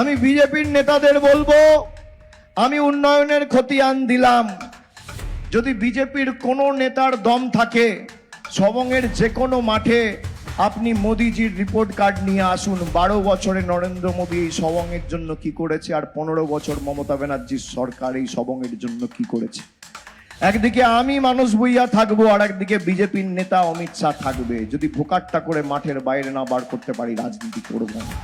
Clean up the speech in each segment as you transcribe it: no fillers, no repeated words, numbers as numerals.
আমি বিজেপির নেতাদের বলবো, আমি উন্নয়নের খতিয়ান দিলাম। যদি বিজেপির কোনো নেতার দম থাকে, সবংয়ের যে কোনো মাঠে আপনি মোদিজির রিপোর্ট কার্ড নিয়ে আসুন। 12 বছরে নরেন্দ্র মোদী এই সবংয়ের জন্য কি করেছে, আর 15 বছর মমতা ব্যানার্জির সরকার এই সবংয়ের জন্য কি করেছে। একদিকে আমি মানস ভুঁইয়া থাকবো, আর একদিকে বিজেপির নেতা অমিত শাহ থাকবে। যদি ভোকাট্টা করে মাঠের বাইরে না বার করতে পারি, রাজনীতি করবো না।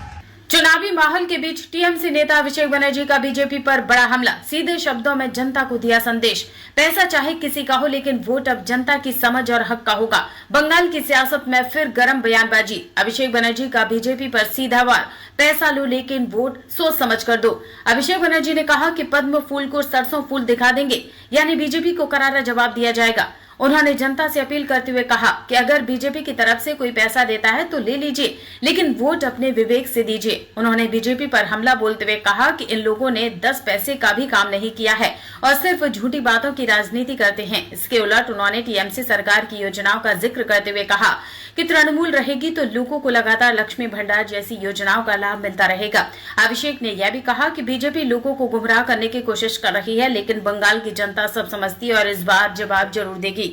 चुनावी माहौल के बीच टीएमसी नेता अभिषेक बनर्जी का बीजेपी पर बड़ा हमला। सीधे शब्दों में जनता को दिया संदेश, पैसा चाहे किसी का हो लेकिन वोट अब जनता की समझ और हक का होगा। बंगाल की सियासत में फिर गर्म बयानबाजी। अभिषेक बनर्जी का बीजेपी पर सीधा वार, पैसा लो लेकिन वोट सोच समझ कर दो। अभिषेक बनर्जी ने कहा कि पद्म फूल को सरसों फूल दिखा देंगे, यानी बीजेपी को करारा जवाब दिया जाएगा। उन्होंने जनता से अपील करते हुए कहा कि अगर बीजेपी की तरफ से कोई पैसा देता है तो ले लीजिए, लेकिन वोट अपने विवेक से दीजिए। उन्होंने बीजेपी पर हमला बोलते हुए कहा कि इन लोगों ने 10 पैसे का भी काम नहीं किया है और सिर्फ झूठी बातों की राजनीति करते हैं। इसके उलट उन्होंने टीएमसी सरकार की योजनाओं का जिक्र करते हुए कहा कि तृणमूल रहेगी तो लोगों को लगातार लक्ष्मी भंडार जैसी योजनाओं का लाभ मिलता रहेगा। अभिषेक ने यह भी कहा कि बीजेपी लोगों को गुमराह करने की कोशिश कर रही है, लेकिन बंगाल की जनता सब समझती है और इस बार जवाब जरूर देगी।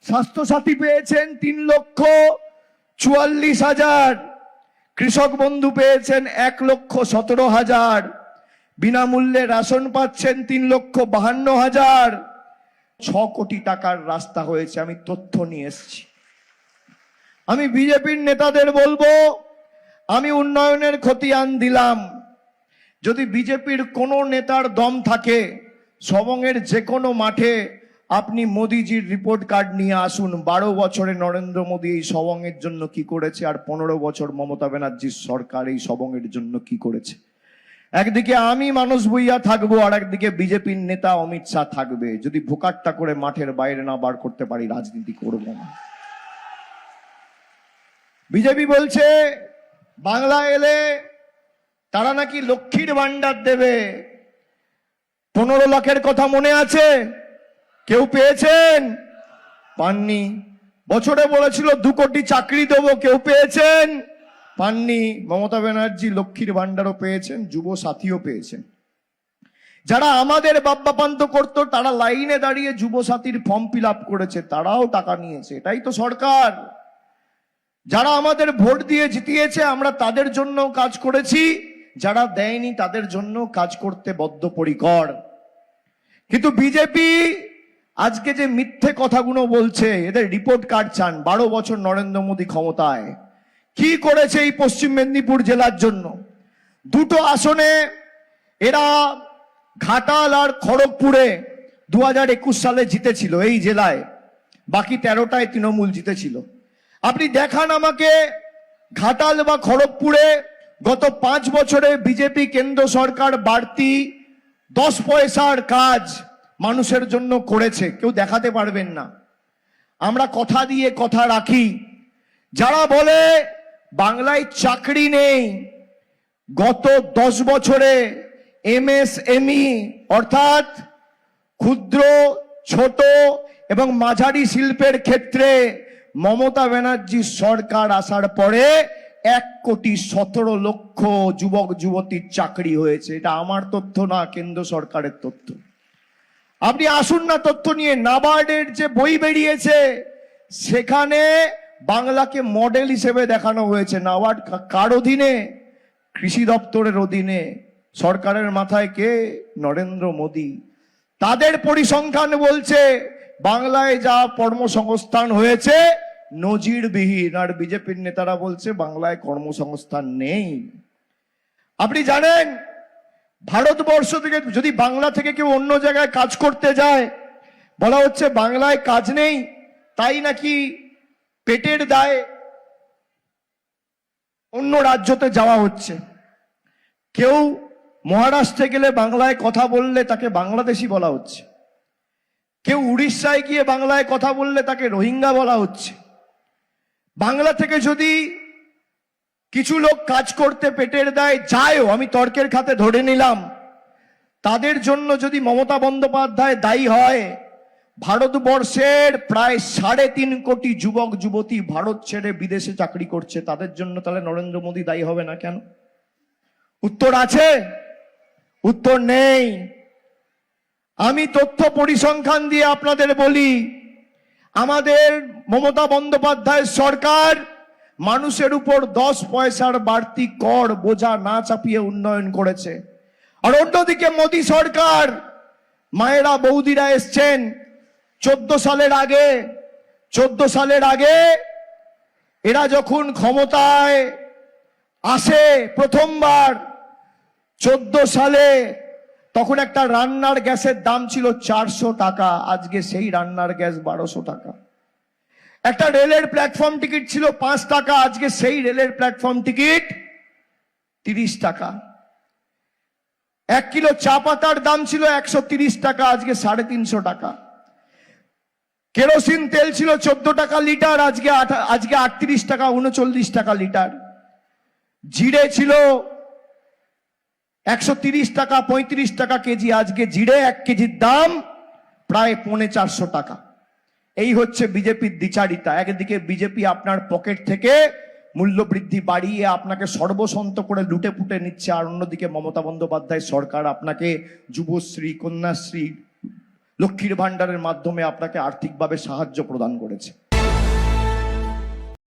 স্বাস্থ্য সাথী পেয়েছেন 3,44,000, কৃষক বন্ধু পেয়েছেন 1,17,000, বিনামূল্যে রেশন পাচ্ছেন 3,52,000, 6 কোটি টাকার রাস্তা হয়েছে। আমি তথ্য নিয়ে এসেছি। আমি বিজেপির নেতাদের বলবো, আমি উন্নয়নের খতিয়ান দিলাম। যদি বিজেপির কোনো নেতার দম থাকে, সবংয়ের যে কোনো মাঠে আপনি মোদিজির রিপোর্ট কার্ড নিয়ে আসুন। 12 বছরে নরেন্দ্র মোদী এই সবংয়ের জন্য কি করেছে, আর 15 বছর মমতা ব্যানার্জির সরকার এই সবংয়ের জন্য কি করেছে। একদিকে আমি মানস ভুঁইয়া থাকবো, আর একদিকে বিজেপির নেতা অমিত শাহ থাকবে। যদি ভোকাট্টা করে মাঠের বাইরে না বার করতে পারি, রাজনীতি করবো না। বিজেপি বলছে বাংলা এলে তারা নাকি লক্ষ্মীর ভান্ডার দেবে। 15 লাখের কথা মনে আছে? কেউ পেয়েছেন? পাননি। বছরে বলেছিল 2 কোটি চাকরি দেবো, কেউ পেয়েছেন? পাননি। মমতা ব্যানার্জি লক্ষ্মীর ভান্ডারও পেয়েছেন, যুব সাথীও পেয়েছেন। যারা আমাদের বাপ্পাপান্ত করতো তারা লাইনে দাঁড়িয়ে যুব সাথীর ফর্ম ফিল আপ করেছে, তারাও টাকা নিয়েছে। এটাই তো সরকার। যারা আমাদের ভোট দিয়ে জিতিয়েছে আমরা তাদের জন্য কাজ করেছি, যারা দেয়নি তাদের জন্য কাজ করতে বদ্ধপরিকর। কিন্তু বিজেপি আজকে যে মিথ্যে কথাগুলো বলছে, এদের রিপোর্ট কার্ড চান। 12 বছর নরেন্দ্র মোদী ক্ষমতায় কি করেছে এই পশ্চিম মেদিনীপুর জেলার জন্য। 2টো আসনে এরা ঘাটাল আর খড়গপুরে 2021 সালে জিতেছিল এই জেলায়, বাকি 13টায় তৃণমূল জিতেছিল। আপনি দেখান আমাকে ঘাটাল বা খড়গপুরে গত 5 বছরে বিজেপি কেন্দ্র সরকার বাড়তি 10 পয়সার কাজ মানুষের জন্য করেছে, কেউ দেখাতে পারবেন না। আমরা কথা দিয়ে কথা রাখি। যারা বলে বাংলায় চাকরি নেই, গত 10 বছরে এমএসএমই অর্থাৎ ক্ষুদ্র, ছোট এবং মাঝারি শিল্পের ক্ষেত্রে মমতা ব্যানার্জির সরকার আসার পরে 1,17,00,000 যুবক যুবতীর চাকরি হয়েছে। এটা আমার তথ্য না, কেন্দ্র সরকারের তথ্য। আপনি আসুন না তথ্য নিয়ে। নাবার্ডের যে বই বেরিয়েছে সেখানে বাংলাকে মডেল হিসেবে দেখানো হয়েছে। নাবার্ড কার অধীনে? কৃষি দপ্তরের অধীনে। সরকারের মাথায় কে? নরেন্দ্র মোদী। তাদের পরিসংখ্যান বলছে বাংলায় যা কর্মসংস্থান হয়েছে নজিরবিহীন, আর বিজেপির নেতারা বলছে বাংলায় কর্মসংস্থান নেই। আপনি জানেন ভারতবর্ষ থেকে যদি বাংলা থেকে কেউ অন্য জায়গায় কাজ করতে যায়, বলা হচ্ছে বাংলায় কাজ নেই, তাই নাকি পেটের দায়ে অন্য রাজ্যতে যাওয়া হচ্ছে। কেউ মহারাষ্ট্রে গেলে বাংলায় কথা বললে তাকে বাংলাদেশি বলা হচ্ছে। কেউ উড়িষ্যায় গিয়ে বাংলায় কথা বললে তাকে রোহিঙ্গা বলা হচ্ছে। বাংলা থেকে যদি কিছু লোক কাজ করতে পেটের দায়ে যায়ও, আমি তর্কের খাতে ধরে নিলাম, তাদের জন্য যদি মমতা বন্দ্যোপাধ্যায় দায়ী হয়, ভারতবর্ষের প্রায় 3.5 কোটি যুবক যুবতী ভারত ছেড়ে বিদেশে চাকরি করছে, তাদের জন্য তাহলে নরেন্দ্র মোদী দায়ী হবে না কেন? উত্তর আছে? উত্তর নেই। আমি তথ্য পরিসংখ্যান দিয়ে আপনাদের বলি, আমাদের মমতা বন্দ্যোপাধ্যায়ের সরকার মানুষের উপর 10 পয়সার বাড়তি কর বোঝা না চাপিয়ে উন্নয়ন করেছে। আর অন্যদিকে মোদী সরকার, মায়েরা বৌদিরা এসছেন 14 সালের আগে এরা যখন ক্ষমতায় আসে প্রথমবার 14 সালে, তখন একটা রান্নার গ্যাসের দাম ছিল 400 টাকা, আজকে সেই রান্নার গ্যাস 1200 টাকা। একটা রেলের প্ল্যাটফর্ম টিকিট ছিল 5 টাকা, আজকে সেই রেলের প্ল্যাটফর্ম টিকিট 30 টাকা। 1 কিলো চা পাতার দাম ছিল 130 টাকা, আজকে 350 টাকা। কেরোসিন তেল ছিল 14 টাকা লিটার, আজকে 38 টাকা 39 টাকা লিটার। জিরে ছিল 130 টাকা 35 টাকা কেজি, আজকে জিরে 1 কেজির দাম প্রায় 450 টাকা। এই হচ্ছে বিজেপির দ্বিচারিতা। একদিকে বিজেপি আপনার পকেট থেকে মূল্য বৃদ্ধি বাড়িয়ে আপনাকে সর্বসন্ত করে লুটে পুটে নিচ্ছে, আর অন্যদিকে মমতা বন্দ্যোপাধ্যায় সরকার আপনাকে যুবশ্রী, কন্যাশ্রী, লক্ষ্মীর ভান্ডারের মাধ্যমে আপনাকে আর্থিকভাবে সাহায্য প্রদান করেছে।